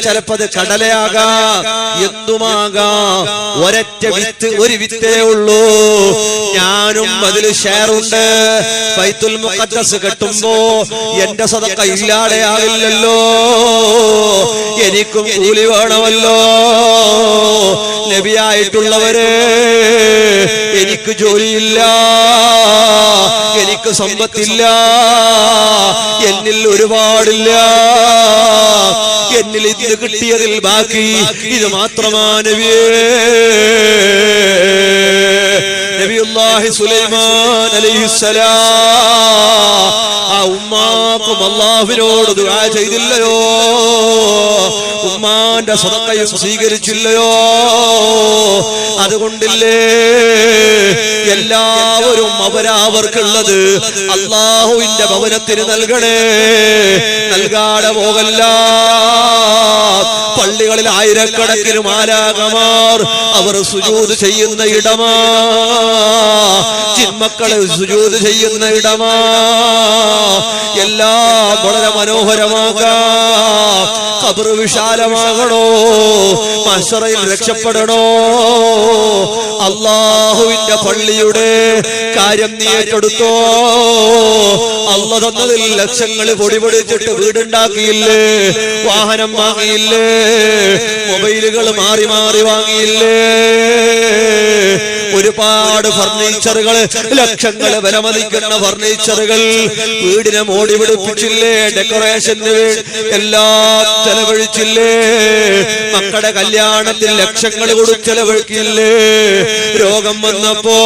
ചിലപ്പോ അത് കടലയാകാം, എന്തുമാകാം. ഒരു വിത്തേ ഉള്ളൂ. ഞാനും അതിൽ ഷെയറുണ്ട്. ബൈത്തുൽ മുഖദ്ദസ് കെട്ടുമ്പോ എന്റെ സദഖ ഇല്ലാതെ ആവില്ലല്ലോ, എനിക്കും കൂലി വേണമല്ലോ. നബിയായിട്ടുള്ളവരെ, എനിക്ക് ജോലിയില്ല, എനിക്ക് സമ്പത്തില്ല, എന്നിൽ ഒരുപാടില്ല, എന്നിൽ ഇത് കിട്ടിയതിൽ ബാക്കി ഇത് മാത്രമാണ് നബിയേ. നബിയുല്ലാഹി സുലൈമാൻ അലൈഹിസ്സലാം ആ ഉമ്മാക്കും അല്ലാഹുവിനോട് ദുആ ചെയ്തില്ലയോ? ഉമ്മാന്റെ സദഖയും സ്വീകരിച്ചില്ലയോ? അതുകൊണ്ടില്ലേ എല്ലാവരും അവരവർക്കുള്ളത് അല്ലാഹുവിന്റെ ഭവനത്തിന് നൽകണേ. നൽകാതെ പോകല്ല. പള്ളികളിൽ ആയിരക്കണക്കിന് മാലാഖമാർ അവർ സുജൂദ് ചെയ്യുന്ന ഇടമാ, ചിന്മക്കളെ സുജൂദ് ചെയ്യുന്ന ഇടമാ. എല്ലാം വളരെ മനോഹരമാകാം. ഖബർ വിശാലമാകണോ, മഹ്ശറയിൽ രക്ഷപ്പെടണോ. അല്ലാഹുവിന്റെ പള്ളിയുടെ കാര്യം നീ ഏറ്റെടുത്തോ. അല്ലാഹു തന്നതിൽ ലക്ഷങ്ങൾ പൊടിപൊടിച്ചിട്ട് വീടുണ്ടാക്കിയില്ലേ, വാഹനം വാങ്ങിയില്ലേ, മൊബൈലുകൾ മാറി മാറി വാങ്ങിയില്ലേ, ഒരുപാട് ഫർണിച്ചറുകൾ, ലക്ഷങ്ങൾ വിലമതിക്കുന്ന ഫർണിച്ചറുകൾ വീടിനെ മോടി പിടിപ്പിച്ചില്ലേ, ഡെക്കറേഷന് എല്ലാം ചെലവഴിച്ചില്ലേ, മക്കളുടെ കല്യാണത്തിൽ ലക്ഷങ്ങൾ കൊടുത്ത് ചെലവഴിക്കില്ലേ, രോഗം വന്നപ്പോ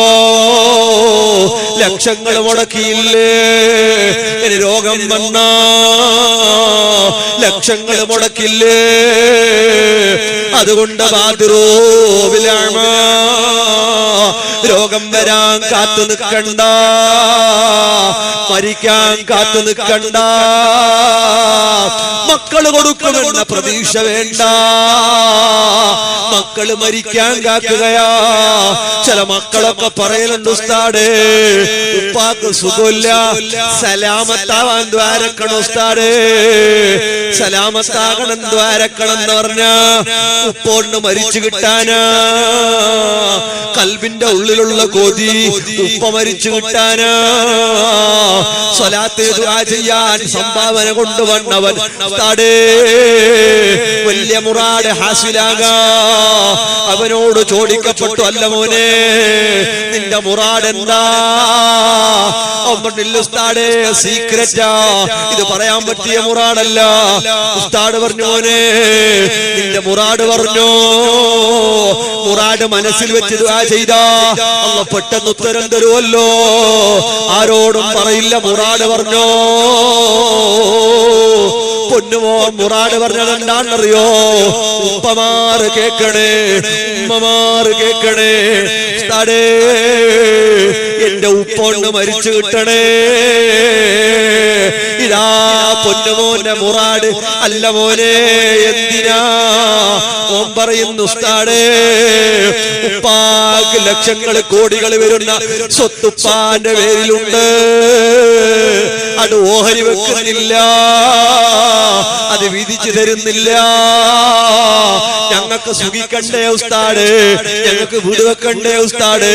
ലക്ഷങ്ങൾ മുടക്കിയില്ലേ, ഇനി രോഗം വന്ന ലക്ഷങ്ങൾ മുടക്കില്ലേ. അതുകൊണ്ട് രോഗം വരാൻ കാത്തു നിൽക്കണ്ട, മരിക്കാൻ കാത്തു നിൽക്കണ്ട, മക്കള് കൊടുക്കുമെന്ന പ്രതീക്ഷ വേണ്ട. മക്കള് മരിക്കാൻ കാക്കുകയാ. ചില മക്കളൊക്കെ പറയലുണ്ട്, ഉസ്താദേ ഉപ്പാക്ക് സുഖമില്ല, സലാമത്താവാൻ ദ്വാരക്കണം ഉസ്താദേ, സലാമത്താകണം ദ്വാരക്കണം എന്ന് പറഞ്ഞ ഉപ്പോണ്ട് മരിച്ചു കിട്ടാനാ. കൽബിന്റെ ഉള്ളിലുള്ള കൊതി ഉപ്പ മരിച്ചു കിട്ടാനാ. സ്വലാത്ത് ദുആ ചെയ്യാൻ സംഭാവന കൊണ്ടുവന്നവൻ ഉസ്താദേ വലിയ മുറാദ് ഹാസിലാകാ. അവനോട് ചോദിക്കപ്പെട്ടു, അല്ല മോനെ നിന്റെ മുറാദ് എന്താ? ഉസ്താദേ സീക്രറ്റാ, ഇത് പറയാൻ പറ്റിയ മുറാദല്ല. ഉസ്താദ് പറഞ്ഞു, മോനെ നിന്റെ മുറാദ് പറഞ്ഞു. മുറാദ് മനസ്സിൽ വെച്ച് ദുആ ചെയ്താ അല്ലാഹു പെട്ടെന്ന് ഉത്തരം തരുമല്ലോ. ആരോടും പറയില്ല. മുറാദ് പറഞ്ഞോ. പൊന്നുമോൻ മുറാദ് പറഞ്ഞത് എന്താണെന്നറിയോ? ഉപ്പമാറ് കേക്കണേ, ഉമ്മമാറ് കേക്കണേ. ഉസ്താദേ എന്റെ ഉപ്പോണ്ട് മരിച്ചു കിട്ടണേ. ഇതാ പൊന്നുമോന്റെ മുറാദ്. അല്ല മോനെ എന്തിനാ? ഓൻ പറയുന്നു, ഉസ്താദേ ഉപ്പാക്ക് ലക്ഷങ്ങൾ കോടികൾ വരുന്ന സ്വത്തുപ്പാന്റെ പേരിലുണ്ട്, അത് ഓഹരി വെക്കുന്നില്ല, അത് വിധിച്ചു തരുന്നില്ല. ഞങ്ങൾക്ക് സുഖിക്കണ്ടേ ഉസ്താദ്, ഞങ്ങൾക്ക് വീട് വെക്കണ്ടേ ഉസ്താദ്?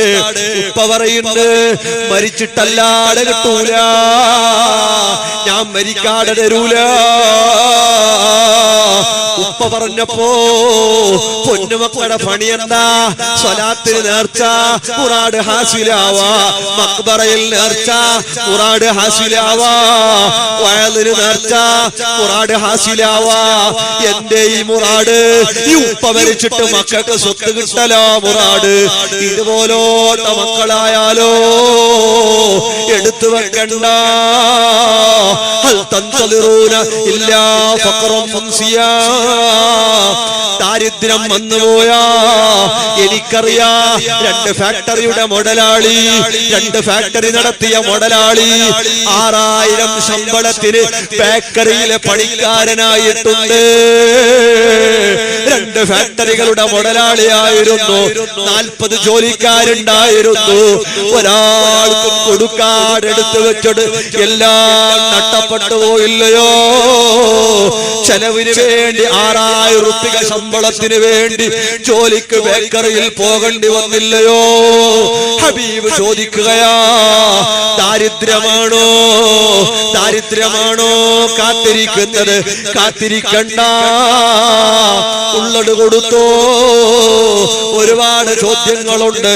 ഉപ്പ പറയുന്നുണ്ട്, മരിച്ചിട്ടല്ലാതെ കിട്ടൂല, ഞാൻ മരിക്കാതെ തരൂല. ഉപ്പ പറഞ്ഞപ്പോ പൊന്നുമക്കളുടെ പണി എന്താ? സ്വലാത്തിന് നേർച്ച, മുറാദ് ഹാസിലാവാ. മക്ബറയിൽ നേർച്ച, മുറാദ് ഹാസിലാവാ. വയലിന് നേർച്ച, മുറാദ് ഹാസിലാവാ. എന്റെ ഈ മുറാദ് ഈ ഉപ്പ മരിച്ചിട്ട് മക്കൾക്ക് സ്വത്ത് കിട്ടലോ മുറാദ്. ഇതുപോലോട്ട മക്കളായാലോ എടുത്തു വെക്കണ്ട. ഹൽ തൻതളിറൂന ഇല്ലാ ഫഖറൻ ഫംസിയാ. ദാരിദ്ര്യം വന്നുപോയാ എനിക്കറിയാ. 2 ഫാക്ടറിയുടെ മുതലാളി, 2 ഫാക്ടറി നടത്തിയ മുതലാളി 6000 ശമ്പളത്തിന് ബേക്കറിയിലെ പണിക്കാരനായിട്ടുണ്ട്. 2 ഫാക്ടറി ഫാക്ടറികളുടെ മുതലാളിയായിരുന്നു. 40 ജോലിക്കാരുണ്ടായിരുന്നു. ഒരാൾക്കും കൊടുക്കാടെടുത്ത് വെച്ചത് എല്ലാം നഷ്ടപ്പെട്ടു പോയില്ലയോ? ചെലവിന് വേണ്ടി 6000 റുപ്യ ശമ്പളത്തിന് വേണ്ടി ജോലിക്ക് ബേക്കറിയിൽ പോകേണ്ടി വന്നില്ലയോ? ഹബീബ് ചോദിക്കുകയാ, ദാരിദ്ര്യമാണോ കാത്തിരിക്കുന്നത്? കാത്തിരിക്കണ്ട, ഉള്ളത് കൊടുത്തോ. ഒരുപാട് ചോദ്യങ്ങളുണ്ട്.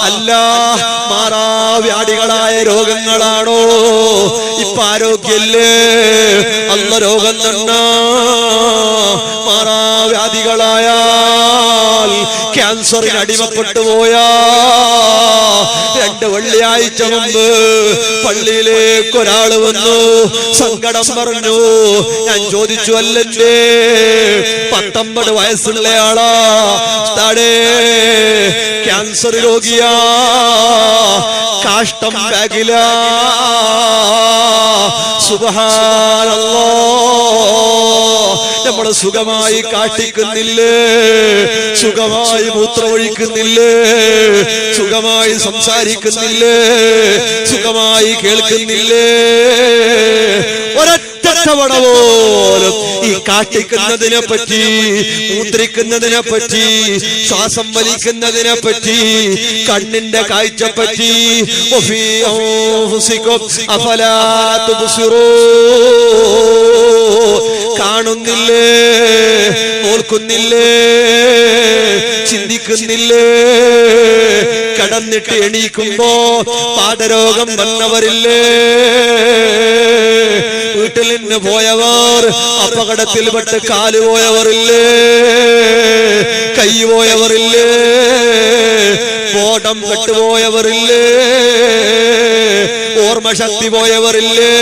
അല്ല, മാറാവ്യാധികളായ രോഗങ്ങളാണോ? ഇപ്പൊ ആരോഗ്യല്ലേ? അല്ല, രോഗം തന്നെ. മാറാവ്യാധികളായാൽ ക്യാൻസറിന് അടിമപ്പെട്ടു പോയാ 2 വെള്ളിയാഴ്ച മുമ്പ് പള്ളിയിലേക്ക് ഒരാള് വന്നു, സങ്കടം പറഞ്ഞു. ഞാൻ ചോദിച്ചു, അല്ലേ 19 വയസ്സുള്ളയാളാ, ക്യാൻസർ രോഗിയാ, കാഷ്ടം ബാഗിലാ. സുബ്ഹാനല്ലാഹ്, നമ്മള് സുഖമായി കാട്ടിക്കുന്നില്ലേ? സുഖമായി മൂത്രമൊഴിക്കുന്നില്ലേ? സുഖമായി സംസാരിക്കുന്നില്ലേ? സുഖമായി കേൾക്കുന്നില്ലേ? ഒരൊറ്റ തവണ പോലും ഈ കാട്ടിക്കുന്നതിനെ പറ്റി, മൂത്രിക്കുന്നതിനെ പറ്റി, ശ്വാസം വലിക്കുന്നതിനെ പറ്റി, കണ്ണിന്റെ കാഴ്ച പറ്റി കാണുന്നില്ലേ? ഓർക്കുന്നില്ലേ? ചിന്തിക്കുന്നില്ലേ? കടന്നിട്ട് എണീക്കുമ്പോ പാദരോഗം വന്നവരില്ലേ? വീട്ടിൽ നിന്ന് പോയവർ, അപകടത്തിൽപ്പെട്ട് കാല് പോയവരില്ലേ? കൈ പോയവരില്ലേ? ബോധം കെട്ടുപോയവരില്ലേ? ഓർമ്മശക്തി പോയവരില്ലേ?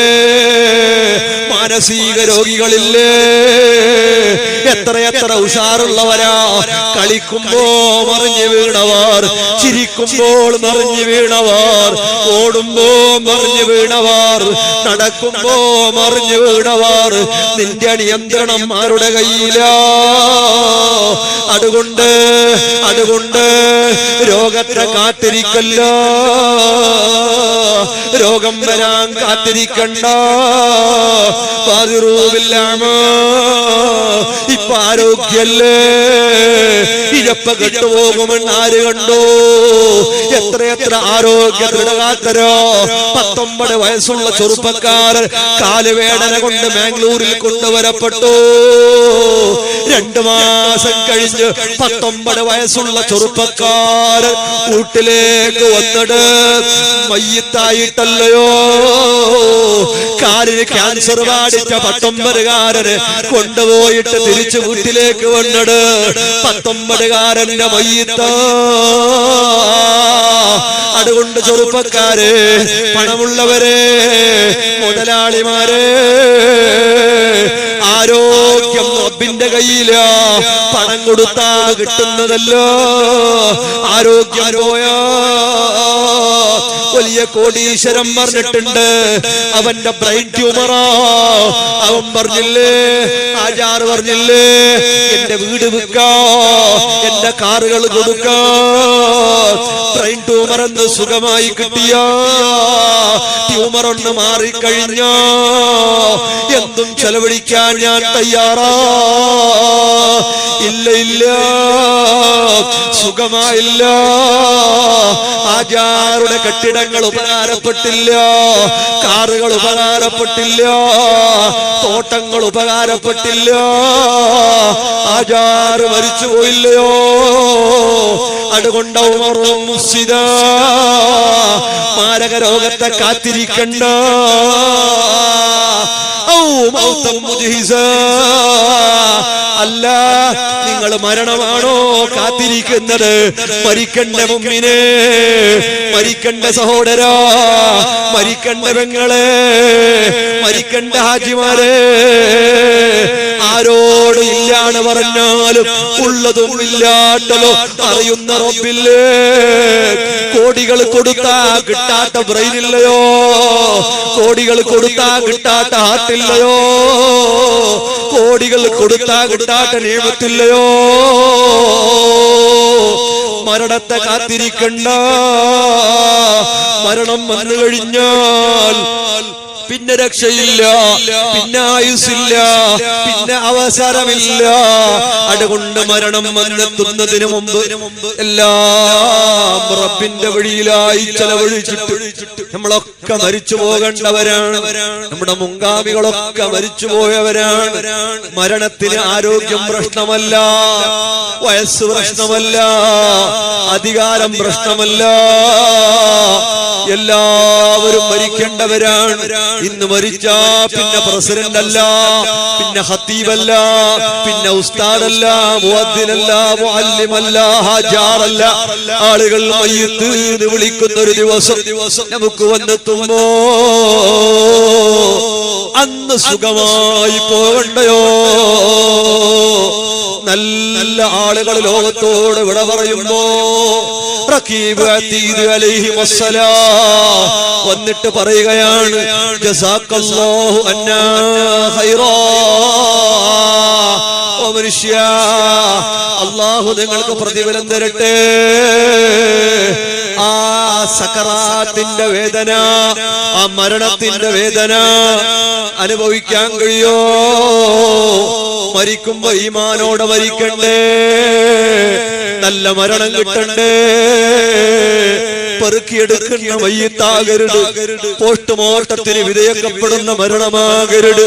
മാനസിക രോഗികളില്ലേ? എത്രയെത്ര ഉഷാറുള്ളവരാ! കളിക്കുമ്പോ മറിഞ്ഞു വീണവർ, ചിരിക്കുമ്പോൾ മറിഞ്ഞു വീണവർ, ഓടുമ്പോ മറിഞ്ഞു വീണവർ, നടക്കുമ്പോ മറിഞ്ഞു വീണവർ. നിന്റെ നിയന്ത്രണം ആരുടെ കയ്യിലാ? അതുകൊണ്ട് രോഗത്തെ കാത്തിരിക്കല്ല, രോഗം വരാൻ കാത്തിരിക്കണ്ട. ഇപ്പൊ ആരോഗ്യല്ലേ? ഇരപ്പ കെട്ടുപോകുമെന്ന് ആര് കണ്ടോ? എത്രയെത്ര ആരോഗ്യ ദൃഢഗാത്രോ! 19 വയസ്സുള്ള ചെറുപ്പക്കാരൻ കാലുവേദന കൊണ്ട് ബാംഗ്ലൂരിൽ കൊണ്ടുവരപ്പെട്ടു. 2 മാസം കഴിഞ്ഞ് 19 വയസ്സുള്ള ചെറുപ്പക്കാരൻ വീട്ടിലേക്ക് വന്നിട്ട് മയ്യിത്തായിട്ടല്ലയോ? കാലിന് ക്യാൻസർ ബാധിച്ച 19കാരന് കൊണ്ടുപോയിട്ട് തിരിച്ചു വീട്ടിലേക്ക് വന്നിട്ട് 19കാരന്റെ മയ്യിത്ത. അതുകൊണ്ട് ചെറുപ്പക്കാരെ, പണമുള്ളവരെ, മുതലാളിമാരെ, ആരോഗ്യം റബ്ബിന്റെ കയ്യിലാ. പണം കൊടുത്താ കിട്ടുന്നതല്ലോ. ആരോഗ്യം പോയാ വലിയ കോടീശ്വരം പറഞ്ഞിട്ടുണ്ട്, അവന്റെ ബ്രെയിൻ ട്യൂമറാ. അവൻ പറഞ്ഞില്ലേ, ആചാർ പറഞ്ഞില്ലേ, എന്റെ വീട് വിൽക്കാ, എന്റെ കാറുകൾ കൊടുക്കാ. ബ്രെയിൻ ട്യൂമർ എന്ന് സുഖമായി കിട്ടിയ, ട്യൂമർ ഒന്ന് മാറിക്കഴിഞ്ഞോ എന്തും ചെലവഴിക്കാൻ ഞാൻ തയ്യാറാ. ഇല്ല, സുഖമായില്ല. ആചാരുടെ കെട്ടിടങ്ങൾ ഉപകാരപ്പെട്ടില്ല, കാറുകൾ ഉപകാരപ്പെട്ടില്ല, തോട്ടങ്ങൾ ഉപകാരപ്പെട്ടില്ല. ആചാര് മരിച്ചു പോയില്ലയോ? അതുകൊണ്ട് മാരക രോഗത്തെ കാത്തിരിക്കണ്ട. അല്ല, നിങ്ങൾ മരണമാണോ കാത്തിരിക്കുന്നത്? മരിക്കണ്ട മുമ്പിനെ, മരിക്കണ്ട സഹോദരാ, മരിക്കണ്ട പെങ്ങളെ, മരിക്കണ്ട ഹാജിമാരെ. ആരോട് ഇല്ലാന്ന് പറഞ്ഞാലും ഉള്ളതും ഇല്ലാത്തതോ അറിയുന്ന റബ്ബില്ലേ. കോടികൾ കൊടുത്താ കിട്ടാത്ത ബ്രെയിനില്ലയോ? കോടികൾ കൊടുത്താ കിട്ടാത്ത ഹാർട്ടില്ലയോ? കോടികൾ കൊടുത്താ കിട്ടാത്ത നിയമത്തില്ലയോ? മരണത്തെ കാത്തിരിക്കണ്ട. മരണം വന്നു കഴിഞ്ഞാൽ പിന്നെ രക്ഷയില്ല, പിന്നെ ആയുസില്ല, പിന്നെ അവസരമില്ല. അതുകൊണ്ട് മരണം വന്നെത്തുന്നതിന് മുമ്പ് എല്ലാം റബ്ബിന്റെ വഴിയിലായി ചെലവഴിച്ചിട്ട് നമ്മളൊക്കെ മരിച്ചു പോകേണ്ടവരാണ്. നമ്മുടെ മുൻഗാമികളൊക്കെ മരിച്ചു പോയവരാണ്. മരണത്തിന് ആരോഗ്യം പ്രശ്നമല്ല, വയസ്സ് പ്രശ്നമല്ല, അധികാരം പ്രശ്നമല്ല. എല്ലാവരും മരിക്കേണ്ടവരാണ്. ഇന്ന് മരിച്ചാ പിന്നെ പ്രസിഡന്റ് അല്ല, പിന്നെ ഖത്തീബല്ല, പിന്നെ ഉസ്താദല്ല, മുഅദ്ദിനല്ല, മുഅല്ലിമല്ല, ഹാജാറല്ല. ആളുകൾ മയ്യിത്ത് എന്ന് വിളിക്കുന്ന ഒരു ദിവസം നമുക്ക് വന്നെത്തുമ്പോ അന്ന് സുഖമായി പോകണ്ടയോ? നല്ല ആളുകൾ ലോകത്തോട് വിട പറയുമ്പോ റഖീബ് അതീദ് അലൈഹിം അസ്സലാം വന്നിട്ട് പറയുകയാണ്, ജസാക്കല്ലാഹു അന്നാ ഖൈറാ. ഓ മനുഷ്യ, അല്ലാഹു നിങ്ങൾക്ക് പ്രതിഫലം തരട്ടെ. ആ സക്കറാത്തിന്റെ വേദന, ആ മരണത്തിന്റെ വേദന അനുഭവിക്കാൻ കഴിയോ? മരിക്കുമ്പോ ഈമാനോടെ മരിക്കണ്ടേ, നല്ല മരണം കിട്ടണ്ടേ. പെറുക്കിയെടുക്കുന്ന മയ്യിത്താകരുത്, പോസ്റ്റ്മോർട്ടത്തിന് വിധേയപ്പെടുന്ന മരണമാകരുത്,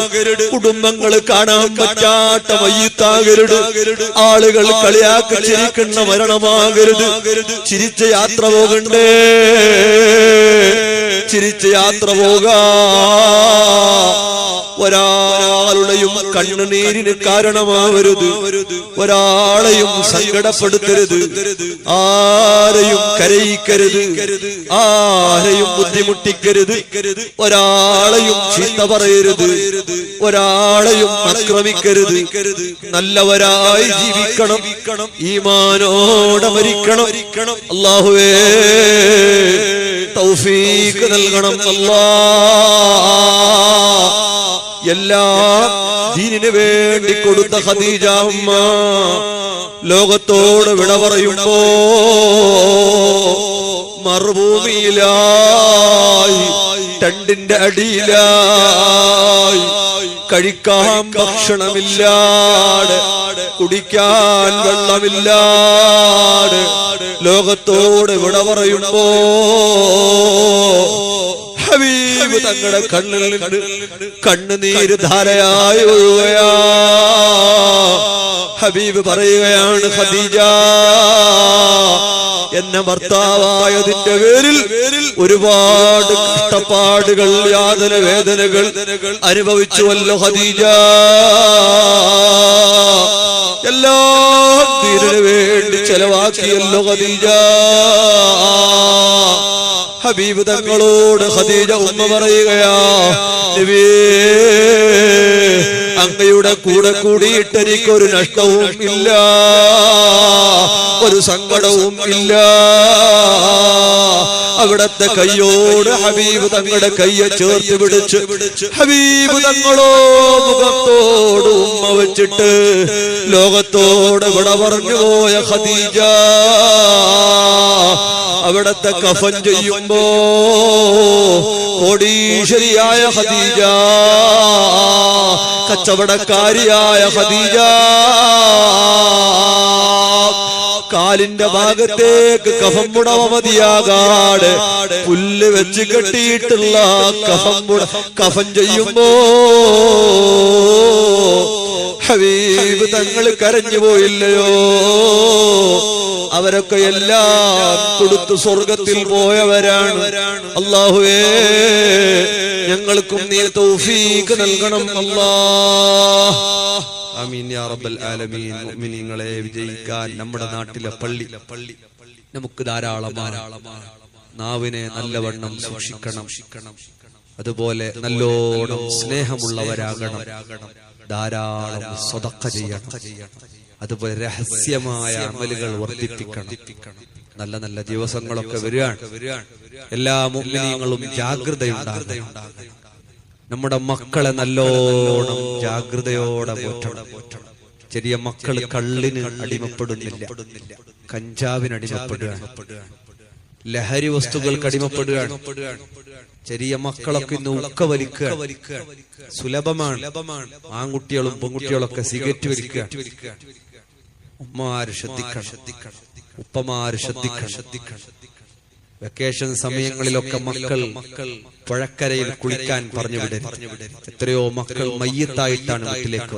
കുടുംബങ്ങൾ കാണാൻ പറ്റാത്ത മയ്യിത്താകരുത്, ആളുകൾ കളിയാക്കി ചിരിക്കുന്ന മരണമാകരുത്. ചിരിച്ച യാത്ര പോകണ്ടേ, ചിരിച്ച യാത്ര പോകാ. ഒരാളുടെയും കണ്ണുനീരിന് കാരണമാവരുത്, ഒരാളെയും സങ്കടപ്പെടുത്തരുത്, ആരെയും കരയിക്കരുത്, ആരെയും ബുദ്ധിമുട്ടിക്കരുത്, ഒരാളെയും ചീത്ത പറയരുത്, ഒരാളെയും ആക്രമിക്കരുത്. നല്ലവരായി ജീവിക്കണം, ഈമാനോടെ മരിക്കണം. അല്ലാഹുവേ തൗഫീഖ് നൽകണം. അല്ലാഹ് എല്ലാം ദീനിന് വേണ്ടി കൊടുത്ത ഖദീജ ഉമ്മ ലോകത്തോട് വിട പറയുമ്പോ മറുഭൂമിയിലായി, ടണ്ടിന്റെ അടിയിലായി, കഴിക്കാൻ ഭക്ഷണമില്ലാതെ, കുടിക്കാൻ വെള്ളമില്ലാതെ ലോകത്തോട് വിട പറയുമ്പോ ഹബീബ് തങ്ങളുടെ കണ്ണിൽ നിന്ന് കണ്ണുനീര് ധാരയായി ഒഴുകുകയാ. ഹബീബ് പറയുകയാണ്, ഖദീജ, എന്നെ ഭർത്താവായതിന്റെ പേരിൽ ഒരുപാട് കഷ്ടപ്പാടുകൾ, യാതന വേദനകൾ അനുഭവിച്ചുവല്ലോ ഖദീജ. എല്ലാം ദീനിനു വേണ്ടി ചെലവാക്കിയല്ലോ ഖദീജ. ഹബീബ് തങ്ങളോട് ഖദീജ ഉമ്മ പറയുകയാ, നബിയേ, അങ്ങയുടെ കൂടെ കൂടിയിട്ട് എനിക്കൊരു നഷ്ടവും ഇല്ല, ഒരു സങ്കടവും ഇല്ല. അവിടത്തെ കയ്യോട് ഹബീബ് തങ്ങളുടെ കയ്യെ ചേർത്ത് പിടിച്ച് ഹബീബ് തങ്ങളോ മുഖത്തോട് ഉമ്മ വെച്ചിട്ട് ലോകത്തോട് വിട പറഞ്ഞു പോയ ഖദീജ അവിടത്തെ കഫൻ ചെയ്യുമ്പോ കോടീശ്വരിയായ ഖദീജ, കച്ചവടക്കാരിയായ ഖദീജ, കാലിന്റെ ഭാഗത്തേക്ക് കഫം പുടവ മതിയാകാട് പുല്ല് വെച്ച് കെട്ടിയിട്ടുള്ള കഫൻ ചെയ്യുമ്പോ ഹബീബ് തങ്ങൾ കരഞ്ഞു പോയില്ലയോ? അവരൊക്കെ എല്ലാം കൊടുത്തു സ്വർഗത്തിൽ പോയവരാണ്. അല്ലാഹുവേ, ഞങ്ങൾക്കും നീ തൗഫീഖ് നൽകണം അല്ലാഹ്. ആമീൻ യാ റബ്ബൽ ആലമീൻ. മുഅ്മിനീങ്ങളെ വിജയിക്കാൻ നമ്മുടെ നാട്ടിലെ പള്ളി നമുക്ക് ധാരാളമാണ്. നാവിനെ നല്ലവണ്ണം സൂക്ഷിക്കണം, അതുപോലെ നല്ലോണം സ്നേഹമുള്ളവരാകണം, ധാരാളം സ്വതക്ക ചെയ്യണം, അതുപോലെ രഹസ്യമായ അമലുകൾ വർദ്ധിപ്പിക്കണം. നല്ല നല്ല ദിവസങ്ങളൊക്കെ വരികയാണ്. എല്ലാ മുഅ്മിനീങ്ങളും ജാഗ്രതയുണ്ടാകണം. നമ്മുടെ മക്കളെ നല്ലോണം ജാഗ്രതയോടെ പോറ്റണം. ചെറിയ മക്കൾ കള്ളിന് അടിമപ്പെടുന്നില്ല, കഞ്ചാവിന് അടിമപ്പെടുകയാണ്, ലഹരി വസ്തുക്കൾക്ക് അടിമപ്പെടുകയാണ്. ചെറിയ മക്കളൊക്കെ ഇന്ന് ഉക്ക വലിക്കുക സുലഭമാണ്. ആൺകുട്ടികളും പെൺകുട്ടികളൊക്കെ സിഗരറ്റ് വലിക്കുക. ഉമ്മമാര് ശ്രദ്ധിക്കണം, ഉപ്പമാര് ശ്രദ്ധിക്കണം. വെക്കേഷൻ സമയങ്ങളിലൊക്കെ മക്കൾ പുഴക്കരയിൽ കുളിക്കാൻ പറഞ്ഞു വിടരുത്. എത്രയോ മക്കൾ മയ്യത്തായിട്ടാണ് വീട്ടിലേക്ക്.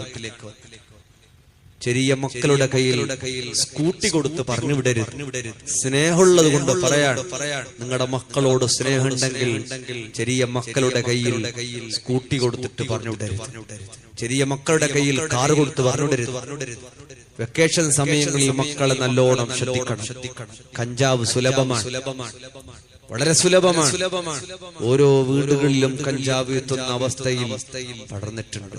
ചെറിയ മക്കളുടെ കയ്യിൽ സ്കൂട്ടി കൊടുത്ത് പറഞ്ഞു വിടരുത്. സ്നേഹമുള്ളത് കൊണ്ട് പറയാണ്, നിങ്ങളുടെ മക്കളോട് സ്നേഹമുണ്ടെങ്കിൽ ചെറിയ മക്കളുടെ കയ്യിൽ സ്കൂട്ടി കൊടുത്തിട്ട് പറഞ്ഞു വിടരുത്. ചെറിയ മക്കളുടെ കയ്യിൽ കാറ് കൊടുത്ത് പറഞ്ഞു വിടരുത്. വെക്കേഷൻ സമയങ്ങളിൽ മക്കളെ നല്ലോണം ശ്രദ്ധിക്കണം. കഞ്ചാവ് സുലഭമാണ്, വളരെ സുലഭമാണ്. ഓരോ വീടുകളിലും കഞ്ചാവ് എത്തുന്ന അവസ്ഥയിൽ പടർന്നിട്ടുണ്ട്.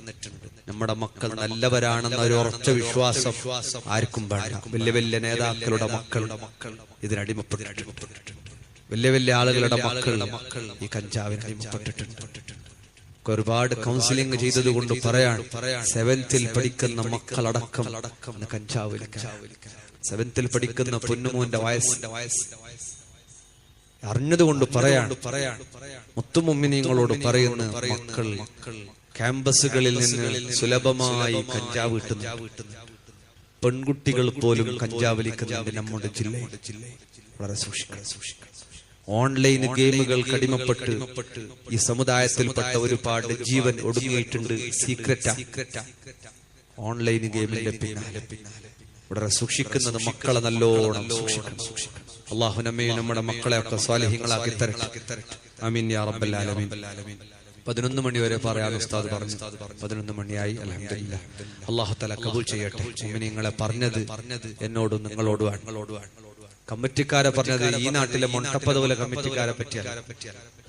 നമ്മുടെ മക്കൾ നല്ലവരാണെന്ന ഒരു ഉറച്ച വിശ്വാസം ആർക്കും വേണ്ട. വലിയ വലിയ നേതാക്കളുടെ മക്കൾ ഇതിനടിമപ്പെട്ടിട്ടുണ്ട്. വലിയ വലിയ ആളുകളുടെ മക്കൾ ഈ കഞ്ചാവിന് അടിമപ്പെട്ടിട്ടുണ്ട്. ഒരുപാട് കൗൺസിലിംഗ് ചെയ്തത് കൊണ്ട് പറയാണ്, 7th പഠിക്കുന്ന മക്കളടക്കം കഞ്ചാവ്. 7th പഠിക്കുന്ന പൊന്നുമോന്റെ വയസ്സ് അറിഞ്ഞതുകൊണ്ട് പറയാണ്, മുത്തുമുമ്മിനീങ്ങളോട് പറയുന്ന മക്കൾ ക്യാമ്പസുകളിൽ നിന്ന് സുലഭമായി കഞ്ചാവ് കിട്ടുന്നു. പെൺകുട്ടികൾ പോലും കഞ്ചാവ് വലിക്കുന്നുണ്ട് നമ്മുടെ ജില്ലയിൽ. വളരെ സൂക്ഷിക്കണം. ഓൺലൈൻ ഗെയിമുകൾക്ക് അടിമപ്പെട്ട് ഈ സമുദായത്തിൽപ്പെട്ട ഒരുപാട് ജീവൻ ഒടുങ്ങിയിട്ടുണ്ട്. സീക്രറ്റാ ഓൺലൈൻ ഗെയിമിന്റെ പിന്നാലെ. വളരെ സൂക്ഷിക്കുന്നത് മക്കളെ നല്ലോണം സൂക്ഷിക്കണം. അല്ലാഹു നമ്മയും നമ്മുടെ മക്കളെയൊക്കെ സ്വാലിഹീങ്ങളാക്കി തരട്ടെ. ആമീൻ യാ റബ്ബൽ ആലമീൻ. 11 മണി വരെ പറയാൻ ഉസ്താദ് പറഞ്ഞു. 11 മണിയായി. അൽഹംദുലില്ലാഹ്. അല്ലാഹു തആല കബൂൽ ചെയ്യട്ടെ. മുഅ്മിനീങ്ങളെ പറഞ്ഞത് എന്നോടും നിങ്ങളോടുമാണ്. കമ്മിറ്റിക്കാരെ പറഞ്ഞത് ഈ നാട്ടിലെ മൊട്ടപ്പതുപോലെ കമ്മിറ്റിക്കാരെ പറ്റിയല്ല,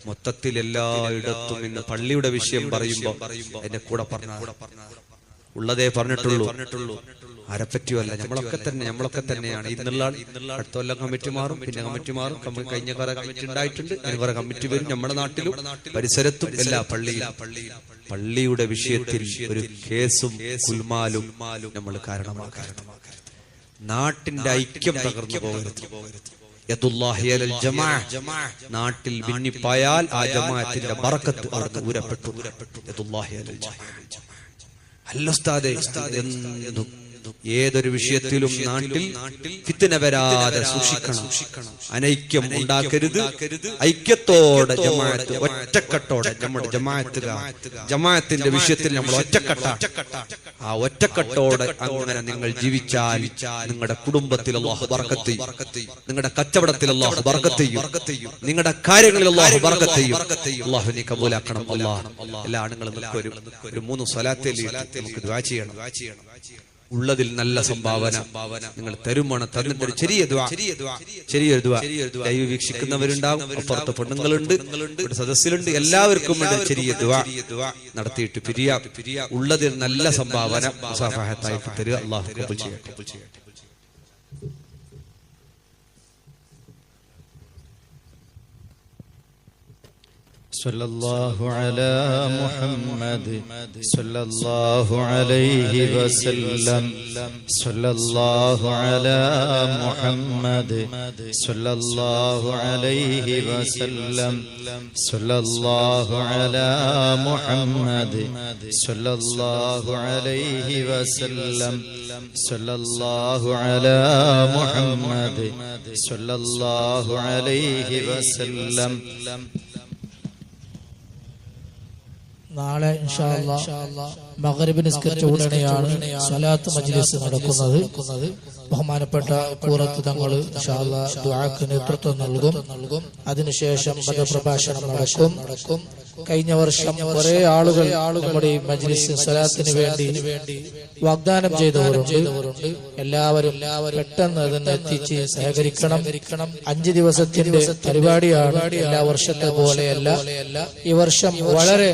മൊത്തത്തിൽ എല്ലായിടത്തും ഇന്ന് പള്ളിയുടെ വിഷയം പറയുമ്പോ എന്റെ കൂടെ പറഞ്ഞ ഉള്ളതേ പറഞ്ഞിട്ടുള്ളൂ. ആരെപ്പറ്റിയല്ല, നമ്മളൊക്കെ തന്നെയാണ്. ഇന്നുള്ള അടുത്ത കൊല്ലം കമ്മിറ്റി മാറും, പിന്നെ കമ്മിറ്റി മാറും. കഴിഞ്ഞ കുറെ കമ്മിറ്റി ഉണ്ടായിട്ടുണ്ട്, ഇനി കുറെ കമ്മിറ്റി വരും. നമ്മുടെ നാട്ടിലും പരിസരത്തും എല്ലാ പള്ളിയുടെ വിഷയത്തിൽ ഒരു കേസും കുൽമാലും നമ്മൾ കാരണമാക്കാൻ. നാട്ടിന്റെ ഐക്യം തകർന്നു പോകരുത്. നാട്ടിൽ ഭിന്നിപ്പായാൽ ആ ജമാഅത്തിന്റെ ബറക്കത്ത് അവിടെ ഊരപ്പെട്ടു. അല്ലുസ്താദേ, ഏതൊരു വിഷയത്തിലും നാട്ടിൽ ഫിത്ന വരാതെ സൂക്ഷിക്കണം. അനൈക്യം ഉണ്ടാക്കരുത്. ഐക്യത്തോടെ ജമാഅത്ത് ഒറ്റക്കെട്ടോടെ നമ്മുടെ ജമാഅത്തിന്റെ വിഷയത്തിൽ നമ്മൾ ഒറ്റക്കെട്ടാണ്. ആ ഒറ്റക്കെട്ടോടെ അങ്ങനെ നിങ്ങൾ ജീവിച്ചാൽ നിങ്ങളുടെ കുടുംബത്തിൽ അല്ലാഹു ബർക്കത്ത് ചെയ്യും, നിങ്ങളുടെ കച്ചവടത്തിൽ അല്ലാഹു ബർക്കത്ത് ചെയ്യും, നിങ്ങളുടെ കാര്യങ്ങളിൽ അല്ലാഹു ബർക്കത്ത് ചെയ്യും. അല്ലാഹു നീ കബൂലാക്കണം. അല്ലാഹ് എല്ലാ ആണുങ്ങളും ഒരു 3 സ്വലാത്തിൽ നമുക്ക് ദുആ ചെയ്യണം. ഉള്ളതിൽ നല്ല സംഭാവന നിങ്ങൾ തരുമാണ്. തന്നിട്ടൊരു ചെറിയൊരു ദുആ ലൈവ് വീക്ഷിക്കുന്നവരുണ്ടാവും, അപ്പുറത്ത് പെണ്ണുങ്ങളുണ്ട്, ഇവിടെ സദസ്സിലുണ്ട്. എല്ലാവർക്കും വേണ്ടി ചെറിയ ദുആ നടത്തിയിട്ട് പിരിയാം. ഉള്ളതിൽ നല്ല സംഭാവന മുസാഫഹത്തായിട്ട് തരിക. അല്ലാഹു കബൂൽ ചെയ്യട്ടെ. صلى الله على محمد صلى الله عليه وسلم صلى الله على محمد صلى الله عليه وسلم صلى الله على محمد صلى الله عليه وسلم صلى الله على محمد صلى الله عليه وسلم. നാളെ ഇൻഷാ അല്ലാഹ് മഗ്രിബ് നിസ്കരിച്ച ഉടനെയാണ് സ്വലാത്ത് മജ്ലിസ് നടക്കുന്നത്. ബഹുമാനപ്പെട്ട കൂറത്ത് തങ്ങൾ ഇൻഷാ അല്ലാഹ് ദുആക്ക് നേതൃത്വം നൽകും. അതിനുശേഷം മതപ്രഭാഷണം നടക്കും. കഴിഞ്ഞ വർഷം കുറെ ആളുകൾ നമ്മുടെ ഈ മജ്ലിസ് സ്വലാത്തിന് വേണ്ടി വാഗ്ദാനം ചെയ്തവരുണ്ട്. എല്ലാവരും പെട്ടെന്ന് അതിന് എത്തിച്ച് സഹകരിക്കണം. 5 ദിവസത്തിന്റെ പരിപാടിയാണ്. എല്ലാ വർഷത്തെ പോലെയല്ല, ഈ വർഷം വളരെ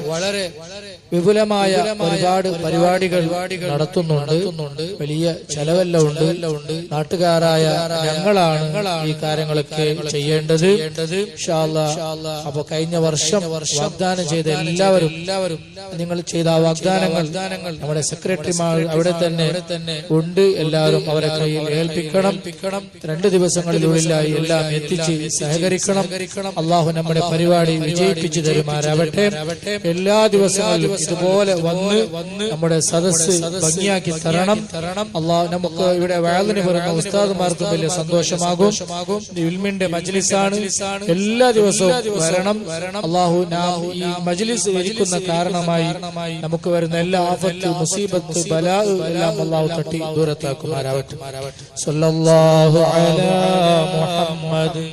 വിപുലമായ ഒരുപാട് പരിപാടികൾ നടത്തുന്നുണ്ട്. വലിയ ചെലവെല്ലാം ഉണ്ട്. നാട്ടുകാരായ ഞങ്ങളാണ് ഈ കാര്യങ്ങളൊക്കെ ചെയ്യേണ്ടത്. ഇൻഷാ അല്ലാഹ്. അപ്പൊ കഴിഞ്ഞ വർഷം വാഗ്ദാനം ചെയ്ത എല്ലാവരും നിങ്ങൾ ചെയ്ത ആ വാഗ്ദാനങ്ങൾ നമ്മുടെ സെക്രട്ടറിമാർ അവിടെ തന്നെ ഉണ്ട്. എല്ലാവരും അവരെ കയ്യിൽ ഏൽപ്പിക്കണം. 2 ദിവസങ്ങളിലുള്ളിലായി എല്ലാം എത്തിച്ച് സഹകരിക്കണം. അള്ളാഹു നമ്മുടെ പരിപാടി വിജയിപ്പിച്ചു തരുമാറാവട്ടെ. എല്ലാ ദിവസങ്ങളിലും ഇതുപോലെ വന്ന് നമ്മുടെ സദസ്സ് ഭംഗിയാക്കി തരണം. അള്ളാഹു നമുക്ക് ഇവിടെ വഅലിന് വരുന്ന ഉസ്താദുമാർക്കും വലിയ സന്തോഷമാകും. ഇൽമിന്റെ മജ്ലിസാണ്. എല്ലാ ദിവസവും വരണം. അള്ളാഹു നാം ഈ മജ്ലിസ് ഇരിക്കുന്ന കാരണമായി നമുക്ക് വരുന്ന എല്ലാ ആഫത്ത്, മുസീബത്ത്, ബലാ എല്ലാം അള്ളാഹു തട്ടി ദൂരത്താക്കുമാറാവട്ടെ. സല്ലല്ലാഹു അലാ മുഹമ്മദ്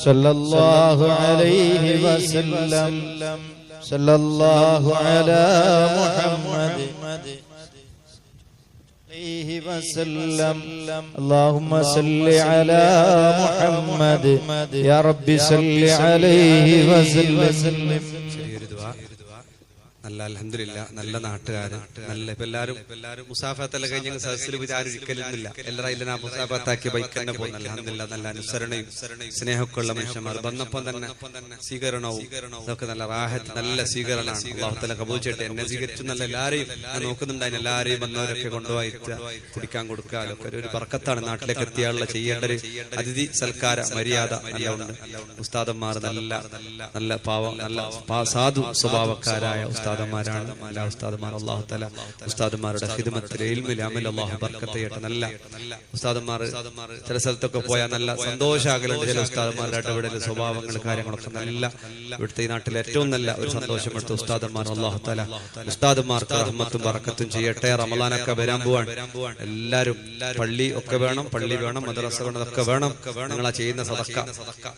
സല്ലല്ലാഹു അലൈഹി വസല്ലം. സല്ലല്ലാഹു അലാ മുഹമ്മദ് عليه وسلم. اللهم صل على محمد يا رب صل عليه وسلم. നല്ല അൽഹംദുലില്ലാ, നല്ല നാട്ടുകാരൻ, നല്ല ഇപ്പൊ എല്ലാരും മുസാഫത്തെല്ലാം കഴിഞ്ഞ സദസ്സിൽ ആരും ഇരിക്കലുന്നില്ല. എല്ലാവരും മുസാഫത്താക്കി ബൈക്കന്നെ പോകുന്ന അൽഹംദുലില്ലാ. നല്ല അനുസരണയും സ്നേഹമൊക്കെ ഉള്ള മനുഷ്യന്മാർ വന്നപ്പം തന്നെ സ്വീകരണവും അതൊക്കെ നല്ല റാഹത്ത്, നല്ല സ്വീകരണമാണ്. അല്ലാഹു തആല കബൂൽ ചെയ്യട്ടെ. എന്നെ സ്വീകരിച്ചു നല്ല എല്ലാവരെയും ഞാൻ നോക്കുന്നുണ്ടായിരുന്നു. എല്ലാവരെയും വന്നവരൊക്കെ കൊണ്ടുപോയിട്ട് കുടിക്കാൻ കൊടുക്കാനൊക്കെ ഒരു ബർക്കത്താണ്. നാട്ടിലേക്ക് എത്തിയാലുള്ള ചെയ്യേണ്ട ഒരു അതിഥി സൽക്കാര മര്യാദ നല്ല ഉണ്ട്. ഉസ്താദന്മാർ നല്ല നല്ല പാവം, നല്ല സാധു സ്വഭാവക്കാരായ ഉസ്താദന്മാരാണ് എല്ലാ ഉസ്താദന്മാർ. അല്ലാഹു തആല ഉസ്താദന്മാരുടെ ഖിദ്മത്തിൽ ഇൽമിൽ അമൽ അല്ലാഹു ബർക്കത്ത് ചെയ്യട്ടെ. നല്ല ഉസ്താദന്മാർ ചില സ്ഥലത്തൊക്കെ പോയാൽ നല്ല സന്തോഷാകലുണ്ട്. ചില ഉസ്താദന്മാരുടെ ഇടപെടൽ, സ്വഭാവങ്ങൾ, കാര്യങ്ങളൊക്കെ നല്ല ഇവിടുത്തെ ഈ നാട്ടിൽ ഏറ്റവും നല്ല ഒരു സന്തോഷമെടുത്ത ഉസ്താദന്മാർ. അല്ലാഹു തആല ഉസ്താദന്മാർക്ക് റഹ്മത്തും ബർക്കത്തും ചെയ്യട്ടെ. റമളാനൊക്കെ വരാൻ പോവാൻ എല്ലാവരും പള്ളി ഒക്കെ വേണം, പള്ളി വേണം, മദ്രസ വേണം, അതൊക്കെ വേണം. നിങ്ങളാ ചെയ്യുന്ന സദക്ക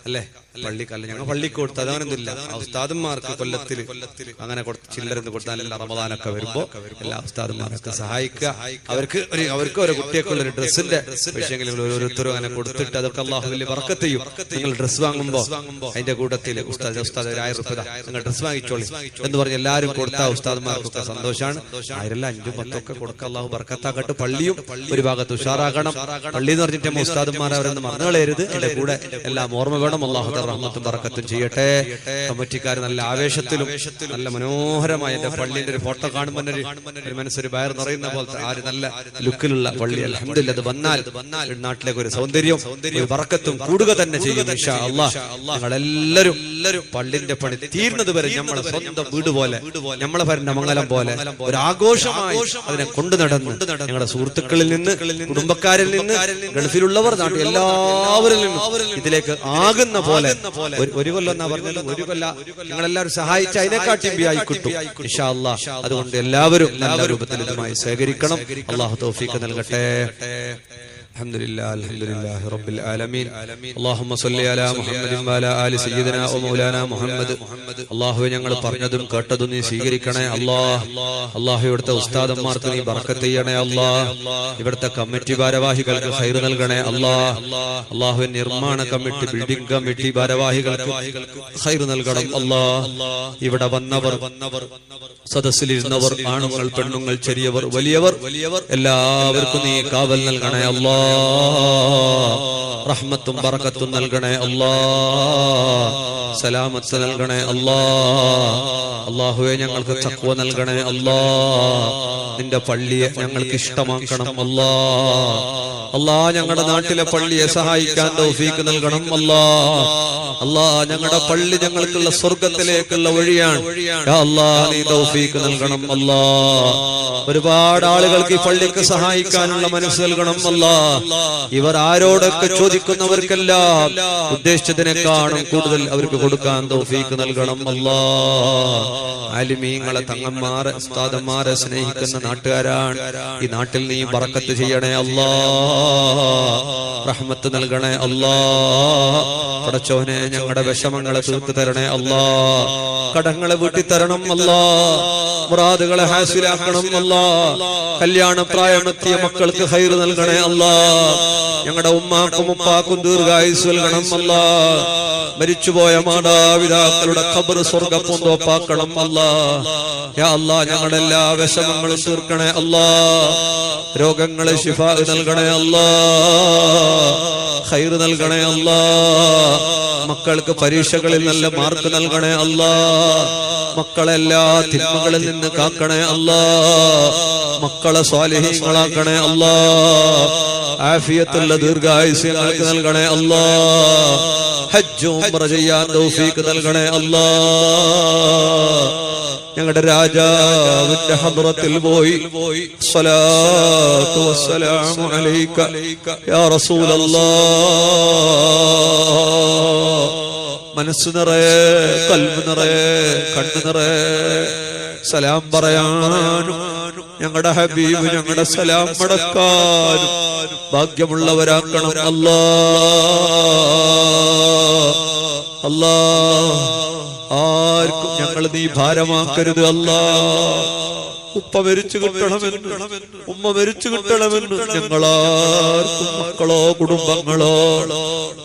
അല്ലേ, പള്ളിക്കല്ല ഞങ്ങൾ പള്ളിക്ക് കൊടുത്ത് അതാണെന്നില്ല. ആ ഉസ്താദന്മാർക്ക് കൊല്ലത്തിൽ അങ്ങനെ ചില്ലറന്ന് കൊടുത്താൽ എല്ലാ റമളാനൊക്കെ വരുമ്പോ എല്ലാ ഉസ്താദന്മാരൊക്കെ സഹായിക്കുക. അവർക്ക് ഓരോ കുട്ടിയൊക്കെ ഒരു ഡ്രസ്സിന്റെ വിഷയങ്ങളിൽ ഓരോരുത്തരും അങ്ങനെ കൊടുത്തിട്ട് അതൊക്കെ അല്ലാഹു വലിയ ബർക്കത്ത് ചെയ്യും. നിങ്ങൾ ഡ്രസ്സ് വാങ്ങുമ്പോ അതിന്റെ കൂട്ടത്തിൽ ഉസ്താദ് 1000 രൂപ നിങ്ങൾ ഡ്രസ്സ് വാങ്ങിച്ചോളി എന്ന് പറഞ്ഞ് എല്ലാവരും കൊടുത്താൽ ഉസ്താദന്മാർക്കൊക്കെ സന്തോഷമാണ്. 1000 5 10 ഒക്കെ കൊടുക്കുക. അല്ലാഹു ബർക്കത്താക്കട്ടെ. പള്ളിയും ഒരു ഭാഗത്ത് ഉഷാറാകണം. പള്ളി എന്ന് പറഞ്ഞിട്ട് ഉസ്താദന്മാർ അവരൊന്നും മറന്നു കളയരുത്. എന്റെ കൂടെ എല്ലാം ഓർമ്മ വേണം. അല്ലാഹു തആല റഹ്മത്തും ബർക്കത്തും ചെയ്യട്ടെ. കമ്മിറ്റിക്കാർ നല്ല ആവേശത്തിലും നല്ല മനോഹരമായ എന്റെ പള്ളിന്റെ ഒരു ഫോട്ടോ കാണുമ്പോൾ ഒരു മനസ്സൊരു വയർ നിറയുന്ന പോലത്തെ ആ ഒരു നല്ല ലുക്കിലുള്ള പള്ളി അൽഹംദുലില്ലാ. അത് വന്നാൽ നാട്ടിലേക്ക് ഒരു സൗന്ദര്യം, ഒരു ബർക്കത്തും കൂടുക തന്നെ ചെയ്യും ഇൻഷാ അല്ലാഹ്. ഞങ്ങളെല്ലാരും പള്ളിന്റെ പണി തീർന്നത് വരെ നമ്മളെ സ്വന്തം വീട് പോലെ, നമ്മളെ ഭരണ മംഗലം പോലെ ഒരു ആഘോഷമായി അതിനെ കൊണ്ടു നടന്നു ഞങ്ങളുടെ സുഹൃത്തുക്കളിൽ നിന്ന്, കുടുംബക്കാരിൽ നിന്ന്, ഗൾഫിലുള്ളവർ, നാട്ടിൽ എല്ലാവരിൽ നിന്നും ഇതിലേക്ക് ആകുന്ന പോലെ ഒരു കൊല്ലം എന്നാ പറഞ്ഞത്, ഒരു കൊല്ലം നിങ്ങളെല്ലാവരും സഹായിച്ച അതിനെക്കാട്ടി കിട്ടും ഇൻഷാ അല്ലാഹ്. അതുകൊണ്ട് എല്ലാവരും നല്ല രൂപത്തിൽ ഇതുമായി സഹകരിക്കണം. അല്ലാഹു തൗഫീഖ് നൽകട്ടെ. അൽഹംദുലില്ലാഹി റബ്ബിൽ ആലമീൻ. അല്ലാഹുമ്മ സ്വല്ലി അലാ മുഹമ്മദിൻ വഅലാ ആലി സയ്യിദിനാ വ മൗലാനാ മുഹമ്മദ്. അല്ലാഹുവേ, ഞങ്ങൾ പറഞ്ഞതും കേട്ടതും നീ സ്വീകരിക്കണേ അല്ലാഹ്. അല്ലാഹു ഇവിടുത്തെ ഉസ്താദന്മാർക്ക് നീ ബർക്കത്ത് ചെയ്യണേ അല്ലാഹ്. ഇവിടുത്തെ കമ്മിറ്റി ഭാരവാഹികൾക്ക് ഖൈർ നൽകണേ അല്ലാഹ്. അല്ലാഹുവേ, നിർമ്മാണ കമ്മിറ്റി, ബിൽഡിംഗ് കമ്മിറ്റി ഭാരവാഹികൾക്ക് ഖൈർ നൽകണം അല്ലാഹ്. ഇവിടെ വന്നവർ, സദസ്സിലിരുന്നവർ, ആണുങ്ങൾ, പെണ്ണുങ്ങൾ, ചെറിയവർ, വലിയവർ എല്ലാവർക്കും നീ കാവൽ നൽകണേ അല്ലാഹ്. റഹ്മത്തും ബർക്കത്തും നൽകണേ അല്ലാഹ്. സലാമത്ത് നൽകണേ അല്ലാഹ്. അല്ലാഹുവേ, ഞങ്ങൾക്ക് തഖ്വ നൽകണേ അല്ലാഹ്. നിന്റെ പള്ളിയെ ഞങ്ങൾക്ക് ഇഷ്ടമാക്കണം അല്ലാഹ്. അല്ലാഹ്, ഞങ്ങളുടെ നാട്ടിലെ പള്ളിയെ സഹായിക്കാൻ തൗഫീഖ് നൽകണം അല്ലാഹ്. അല്ലാഹ്, ഞങ്ങളുടെ പള്ളി ഞങ്ങൾക്കുള്ള സ്വർഗത്തിലേക്കുള്ള വഴിയാണ്. യാ അല്ലാഹ്, നീ തൗഫീഖ് നൽകണം അല്ലാഹ്. ഒരുപാട് ആളുകൾക്ക് ഈ പള്ളിക്ക് സഹായിക്കാനുള്ള മനസ്സ് നൽകണം അല്ലാഹ്. ഇവർ ആരോടൊക്കെ ചോദിക്കുന്നവർക്കെല്ലാം ഉദ്ദേശിച്ചതിനെക്കാളും കൂടുതൽ അവർക്ക് കൊടുക്കാൻ തൗഫീഖ് നൽകണം അല്ലാഹ്. ആലിമീങ്ങളെ, തങ്ങന്മാരെ, ഉസ്താദന്മാരെ സ്നേഹിക്കുന്ന നാട്ടുകാരാണ്. ഈ നാട്ടിൽ നീ ബർക്കത്ത് ചെയ്യണേ അല്ലാഹ്. റഹ്മത്ത് നൽകണേ അല്ലാഹ്. പടച്ചോനെ, ഞങ്ങളുടെ വിഷമങ്ങളെ തീർത്തു തരണേ അല്ലാഹ്. കടങ്ങളെ വീട്ടി തരണം അല്ലാഹ്. മുറാദുകളെ ഹാസിലാക്കണം അല്ലാഹ്. കല്യാണ പ്രായമെത്തിയ മക്കൾക്ക് ഖൈർ നൽകണേ അല്ലാഹ്. ഞങ്ങളുടെ ഉമ്മാക്കും ഉപ്പാക്കും ദീർഘായുസ് നൽകണം അല്ലാ. മരിച്ചുപോയ മാതാപിതാക്കളുടെ ഖബർ സ്വർഗ്ഗപ്പൂന്തോപ്പാക്കണം അല്ലാ. യാ അല്ലാ, ഞങ്ങളുടെ എല്ലാ വിഷമങ്ങളും തീർക്കണേ അല്ലാ. രോഗങ്ങളെ ശിഫാ നൽകണേ അല്ലാ. ഖൈർ നൽകണേ അല്ലാ. മക്കൾക്ക് പരീക്ഷകളിൽ നല്ല മാർക്ക് നൽകണേ അല്ലാ. മക്കളെല്ലാ തിന്മകളിൽ നിന്ന് കാക്കണേ അല്ലാ. മക്കളെ സ്വാലിഹീങ്ങളാക്കണേ അല്ലാ. ആഫിയത്തുള്ള ദീർഘായുസ് ഞങ്ങൾക്ക് നൽകണേ അല്ലാ. ഹജ്ജ് ഉംറ ചെയ്യാൻ തൗഫീഖ് നൽകണേ അല്ലാ. ഞങ്ങളുടെ രാജാവിന്റെ ഹദ്റത്തിൽ പോയി സ്വലാത്തു വസ്സലാമു അലൈക യാ റസൂലല്ലാഹ്. മനസ്സ് നിറയെ, കൽബ് നിറയെ, കണ്ണ് നിറയെ സലാം പറയാനും ഞങ്ങളുടെ ഹബീബ് ഞങ്ങളുടെ സലാം മടക്കാനും ഭാഗ്യമുള്ളവരാക്കണം അല്ലാ. അല്ലാ, ആർക്കും ഞങ്ങൾ നീ ഭാരമാക്കരുത് അല്ലാ. ഉപ്പ മരിച്ചു കിട്ടണമെന്ന്, ഉമ്മ മരിച്ചു കിട്ടണമെന്ന് ഞങ്ങളാർക്കും മക്കളോ കുടുംബങ്ങളോ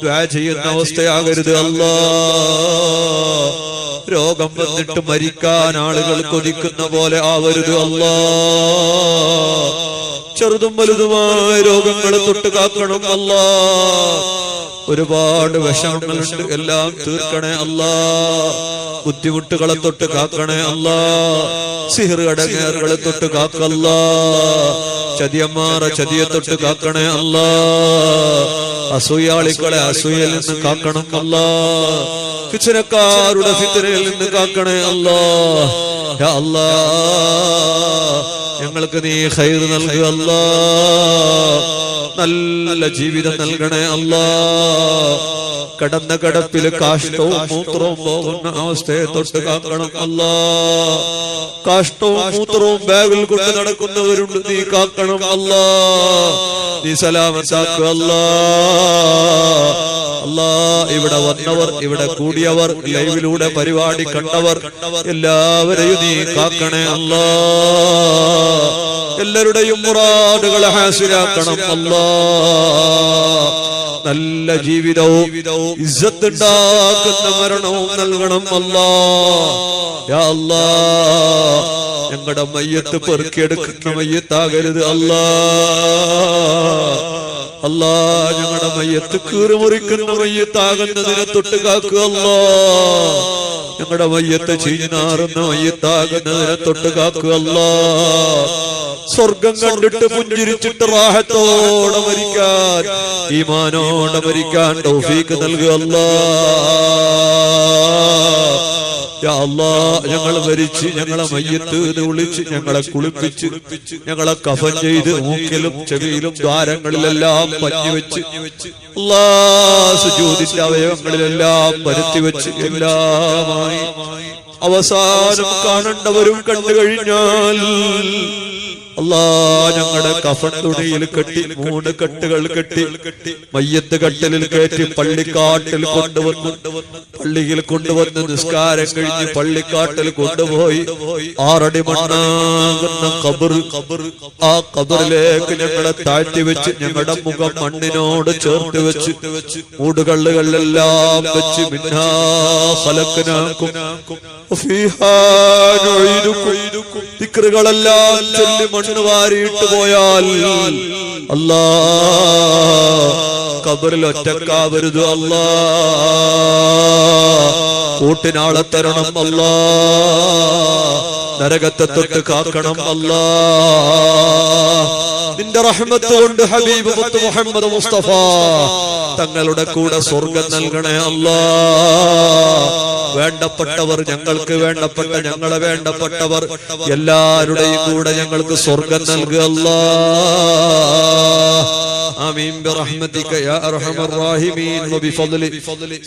ദുആ ചെയ്യുന്ന അവസ്ഥയാകരുത് അല്ലാ. രോഗം വന്നിട്ട് മരിക്കാൻ ആളുകൾ കൊതിക്കുന്ന പോലെ ആവരുത് അല്ലാ. ചെറുതും വലുതുമായ രോഗങ്ങളെ തൊട്ട് കാക്കണം അല്ലാ. ഒരുപാട് വിഷമങ്ങളുണ്ട്, എല്ലാം തീർക്കണേ അല്ലാ. ബുദ്ധിമുട്ടുകളെ തൊട്ട് കാക്കണേ അല്ലാ. സിഹ്ർ അടങ്ങേറുകളെ തൊട്ട് കാക്കല്ലാ. ചതിയന്മാരെ ചതിയെ തൊട്ട് കാക്കണേ അല്ലാ. അസൂയാളികളെ അസൂയയിൽ നിന്ന് കാക്കണം അല്ലാ. ഫിത്നക്കാരുടെ ഫിത്നയിൽ നിന്ന് കാക്കണേ അല്ലാ. യാ അല്ലാ, ഞങ്ങൾക്ക് നീ ഖൈർ നൽകുക അല്ലാ. നല്ല ജീവിതം നൽകണേ അല്ലാ. കടന്ന കടപ്പില് കാഷ്ടവും മൂത്രവും പോകുന്ന അവസ്ഥയെ തൊട്ട് കാക്കണം അല്ലാ. കാഷ്ടവും മൂത്രവും ബാഗിൽ കൊണ്ട് നടക്കുന്നവരുണ്ട്, നീ കാക്കണം അല്ലാ. നീ സലാമത്താക്കുക അല്ലാ. അല്ലാ, ഇവിടെ വന്നവർ, ഇവിടെ കൂടിയവർ, ലൈവിലൂടെ പരിപാടി കണ്ടവർ എല്ലാവരെയും നീ കാക്കണേ അല്ലാ. എല്ലാവരുടെയും മുറാദുകളെ ഹാസിലാക്കണം അല്ലാ. നല്ല ജീവിതവും ഇസ്സത്ത് ഉണ്ടാക്കുന്ന മരണവും നൽകണം അല്ലാ. യാ അല്ലാ, ഞങ്ങളുടെ മയ്യത്ത് പെറുക്കിയെടുക്കുന്ന മയ്യത്താകരുത് അല്ലാ. അല്ലാ, ഞങ്ങളുടെ മയ്യത്ത് കീറുമുറിക്കുന്ന മയ്യത്താകുന്നതിനെ തൊട്ട് കാക്കുക അല്ലാ. ഞങ്ങളുടെ മയ്യത്ത് ചീഞ്ഞാറുന്ന മയ്യത്താകുന്നതിനെ തൊട്ട് കാക്കുക അല്ലാ. സ്വർഗം കണ്ടിട്ട് പുഞ്ചിരിച്ചിട്ട് റാഹത്തോടെ മരിക്കാൻ, ഈമാനോടെ മരിക്കാൻ തൗഫീഖ് നൽകുക അല്ലാ. യാ അല്ലാ, ഞങ്ങൾ മരിച്ച് ഞങ്ങളെ മയ്യത്ത് വിളിച്ച് ഞങ്ങളെ കുളിപ്പിച്ച് ഞങ്ങളെ കഫൻ ചെയ്ത് മൂക്കിലും ചെവിയിലും ദ്വാരങ്ങളിലെല്ലാം പഞ്ഞുവെച്ച് അല്ലാ, സുജൂദിന്റെ അവയവങ്ങളിലെല്ലാം പരത്തി വെച്ച് എല്ലാമായി അവസാനം കാണേണ്ടവരും കണ്ടു കഴിഞ്ഞാൽ അല്ലാ, ഞങ്ങളുടെ കഫൻ തുണിയിൽ കെട്ടി 3 കെട്ടുകൾ കെട്ടി മയ്യത്ത് കട്ടിലിൽ കയറ്റി പള്ളിക്കാട്ടിൽ കൊണ്ടുവന്നു, പള്ളിയിൽ കൊണ്ടുവന്ന് നിസ്കാരം കഴിഞ്ഞ് പള്ളിക്കാട്ടിൽ കൊണ്ടുപോയി 6 അടി മണ്ണാകുന്ന ഖബർ, ആ ഖബറിലേക്ക് ഞങ്ങളെ താഴ്ത്തി വെച്ച് ഞങ്ങളുടെ മുഖം മണ്ണിനോട് ചേർത്ത് വെച്ച് മൂടുകള്ളുകളിലെല്ലാം വെച്ച് മിന്നാ ഖലഖനാകും വഫീഹാ നുഈദുകും ദിക്റുകളെല്ലാം ചൊല്ലി മണ്ണ് വാരിയിട്ട് പോയാൽ അല്ലാ, ഖബറിൽ ഒറ്റക്കാവരുത് അല്ലാ. കൂട്ടിനാളെ തരണം അല്ലാ. നരകത്തെ തൊട്ട് കാക്കണം അല്ലാ. നിന്റെ റഹ്മത്ത് കൊണ്ട് ഹബീബ് മുത്ത് മുഹമ്മദ് മുസ്തഫ തങ്ങളുടെ കൂടെ സ്വർഗം നൽകണേ അല്ലാ. വേണ്ടപ്പെട്ടവർ, ഞങ്ങൾക്ക് വേണ്ടപ്പെട്ട, ഞങ്ങളെ വേണ്ടപ്പെട്ടവർ എല്ലാവരുടെയും കൂടെ ഞങ്ങൾക്ക് സ്വർഗം നൽകുക അല്ലാ. ആമീൻ ബിറഹ്മതിക യാ അർഹമർ റഹീമീൻ വബിഫദ്ലി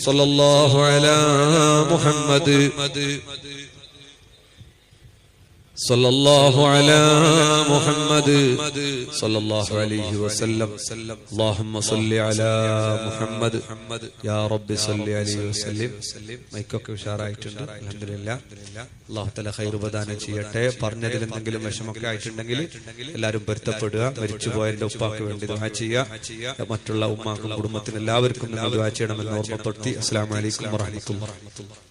സ്വല്ലല്ലാഹു അലാ മുഹമ്മദ്. സല്ലല്ലാഹു അലാ മുഹമ്മദ് സല്ലല്ലാഹു അലൈഹി വസല്ലം. അല്ലാഹുമ്മ സല്ലി അലാ മുഹമ്മദ് യാ റബ്ബി സല്ലി അലൈഹി വസല്ലം. മൈക്കൊക്കെ ഉഷാറായിട്ടുണ്ട്, അൽഹംദുലില്ലാഹ്. അല്ലാഹു തആല ഖൈർ പ്രദാനം ചെയ്യട്ടെ. പറഞ്ഞതിൽ എന്തെങ്കിലും വിഷമൊക്കെ ആയിട്ടുണ്ടെങ്കിൽ എല്ലാവരും പൊരുത്തപ്പെടുക. മരിച്ചുപോയ എൻ്റെ ഉപ്പാക്ക് വേണ്ടി ദുആ ചെയ്യുക. മറ്റുള്ള ഉമ്മാക്കും കുടുംബത്തിന് എല്ലാവർക്കും ദുആ ചെയ്യണമെന്ന് ഓർമ്മപ്പെടുത്തി. അസ്സലാമു അലൈക്കും വറഹ്മത്തുള്ളാഹി.